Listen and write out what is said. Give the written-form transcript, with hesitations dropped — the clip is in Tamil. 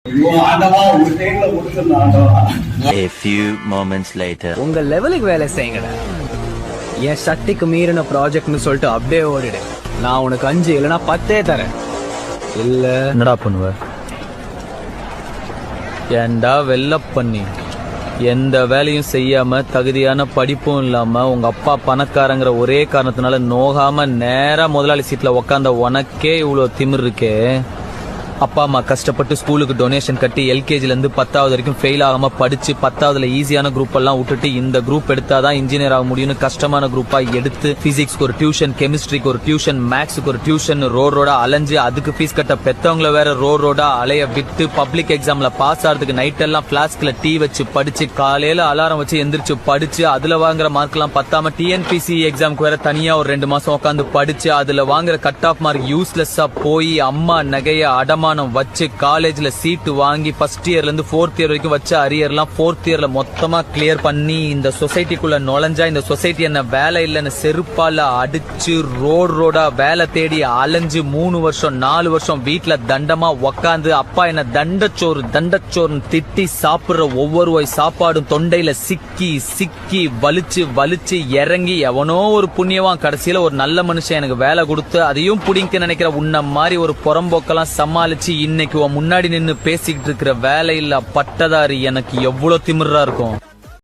A few moments later. உங்க லெவலுக்கு வேலை செய்யுங்கடா. என் சக்திக்கு மீறின ப்ராஜெக்ட்னு சொல்லிட்டு அப்படியே ஓடிடு. நான் உனக்கு 5 இல்லைன்னா 10 தரேன். இல்ல என்னடா பண்ணுவ? ஏண்டா வெள்ள பண்ணி எந்த வேலையும் செய்யாம தகுதியான படிப்பும் இல்லாம உங்க அப்பா பணக்காரங்கிற ஒரே காரணத்தினால நோகாம நேரா முதலாளி சீட்ல உக்காந்த உனக்கே இவ்வளவு திமிர் இருக்கே. அப்பா அம்மா கஷ்டப்பட்டு ஸ்கூலுக்கு டொனேஷன் கட்டி எல்கேஜில இருந்து 10வது வரைக்கும் ஃபெயில் ஆகாம படிச்சு 10வதுல ஈஸியான குரூப் எல்லாம் விட்டுட்டு இந்த குரூப் எடுத்தாதான் இன்ஜினியர் ஆக முடியும்னு கஷ்டமான குரூப்பா எடுத்து பிசிக்ஸ்க்கு ஒரு டியூஷன், கெமிஸ்ட்ரிக்கு ஒரு டியூஷன், மேக்ஸுக்கு ஒரு டியூஷன் ரோடா அலைஞ்சு அதுக்கு ஃபீஸ் கட்ட பெத்தவங்கள வேற ரோடா அலைய விட்டு பப்ளிக் எக்ஸாம்ல பாஸ் ஆறதுக்கு நைட் எல்லாம் பிளாஸ்க்ல டீ வச்சு படிச்சு காலையில அலாரம் வச்சு எந்திரிச்சு படிச்சு அதுல வாங்குற மார்க் எல்லாம் பத்தாம டிஎன்பிசி எக்ஸாம்க்கு வேற தனியா ஒரு 2 மாசம் உட்காந்து படிச்சு அதுல வாங்குற கட் ஆஃப் மார்க் யூஸ்லெஸ்ஸா போய் அம்மா நகைய அடமா வச்சு காலேஜ்ல சீட்டு வாங்கி ஃபர்ஸ்ட் இயர்ல இருந்து 4th இயர் வரைக்கும் வச்ச அரியர்லாம் 4th இயர்ல மொத்தமா கிளியர் பண்ணி இந்த சொசைட்டிக்குள்ள நுழைஞ்சா இந்த சொசைட்டி என்ன வேலை இல்லைன்னு செருப்பால அடிச்சு ரோடா வேலை தேடி அலைஞ்சு 3 வருஷம் 4 வருஷம் வீட்டுல தண்டமா உக்காந்து அப்பா என்ன தண்டச்சோறுன்னு திட்டி சாப்பிடுற ஒவ்வொரு வாய் சாப்பாடும் தொண்டையில சிக்கி வலிச்சு இறங்கி எவனோ ஒரு புண்ணியவான் கடைசியில ஒரு நல்ல மனுஷன் எனக்கு வேலை கொடுத்து அதையும் புடிங்க நினைக்கிற உன்ன மாதிரி ஒரு புறம்போக்கெல்லாம் சமாளிச்சு இன்னைக்கு முன்னாடி நின்னு பேசிக்கிட்டு இருக்கிற வேலையில்லா பட்டதாரி எனக்கு எவ்வளவு திமிரா இருக்கும்.